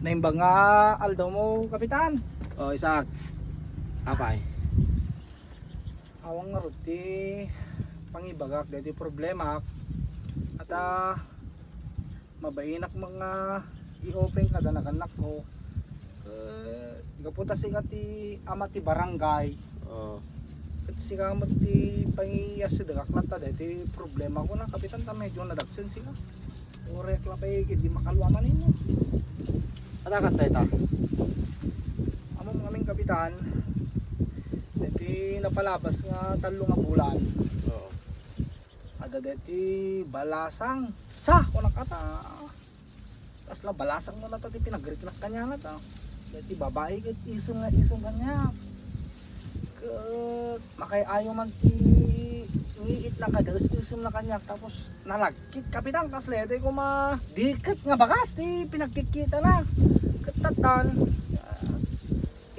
Naimbang nga aldaw mo, kapitan. O, Isak. Apay. Awang nga ruti pangibagak dito problema. At mabainak mga i-open kada naganak ko. Gaputa siya ti amati barangay. O. At siya amati pangiyas dagak lata dito problema ko na kapitan ta medyo nadagsen siya. Orek la pay di makalwaman ninyo. Atakat tayo ta. Among aming kapitan deti napalabas nga 3 nga bulan. Oo. Ada deti balasang sa ko nakata. Tas la balasang mo na ta ti pinagriklak kanya na ta. Deti babae ket isong kanya. Ket makay ayo man ti ngiit na kadalas isong na kanya tapos nalagkit kapitan kas lede ko diket nga bagas ti pinagkikita na. Ketatan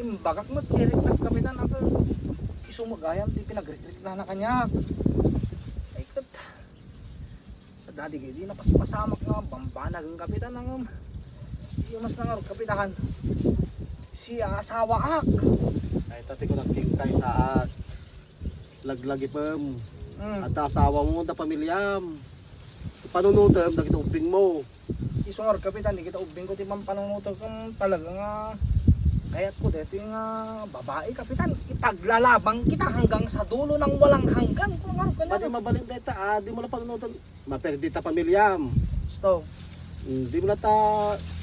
imbagak mo tirik na kapitan ako isumagayam di pinagririk na kanya ay kat dadi gay di napaspasamak nga bambanag ang kapitan ng yung mas nangarog kapitahan si asawa ak Ay, tati ko nagking tayo sa laglagi pam. At asawa mo da pamilyam. Panunutom na kitubing mo. isungor kapitan di kita ubing ko ti pampanunuto kung talaga nga kayat ko dito yung babae kapitan ipaglalabang kita hanggang sa dulo ng walang hanggan kung ano ka Pati na mabalin tayo ta, di mo na panunutom. Maperdi ta pamilyam. so Di mo na ta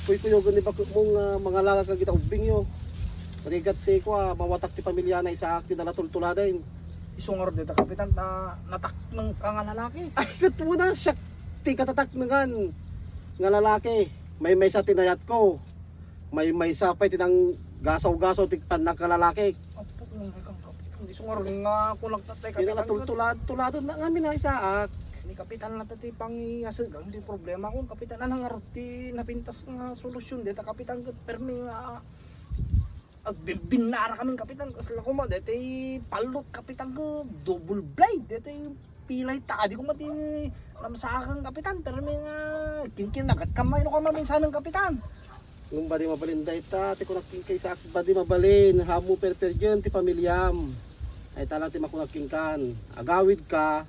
kuy-kuyogan ni bakit mong mga laga ka kita ubing yo. Panigat ti ko mawatak ti pamilya na isa akti na natultula din. isungor dito kapitan na natak ng kang lalaki Ay, kat mo na siya ti katatak na nga lalaki. May sa tinayat ko. May sa pa'y tinang gasaw-gasaw ti panak ka lalaki. apo nung kang kapitan isungor nga kulag tatay Hindi na kapitan tuladon na ngamin na isaak. ni kapitan na tati pang iasagang di problema kung kapitan anang aruti napintas nga solusyon dito kapitan permi nga agbibinara kaming kapitan kasi lang ko mo dito palot kapitan ko double blade dito pilay ta di ko mati namsakang kapitan permi nga kinkin nagat kamay no ka maminsan ng kapitan Nung badi mabalin day ta, ti kunaking kay sa badi mabalin, hamu perpergen ti pamilyam. Ay tala ti makunaking kan. Agawid ka,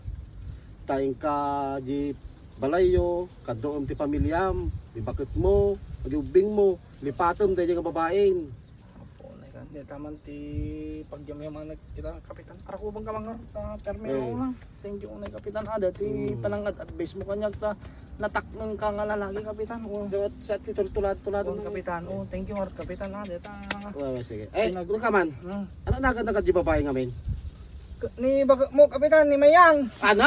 taing ka di balayo, kadoom ti pamilyam, di bakit mo, magiubing mo, lipatom day nga babaen. apo na kan di taman ti pagyamyaman kita kapitan para ko bang kamangar permi Eh. mo na thank you unay kapitan dati panangat advice mo kanya ta natak ng kang lalaki kapitan So sa ti tulad kapitan thank you Lord kapitan deta sige. Eh, ano ka man? Hmm. Ano nagad di babae ngamin? Ni baga mo kapitan ni Mayang. Ano?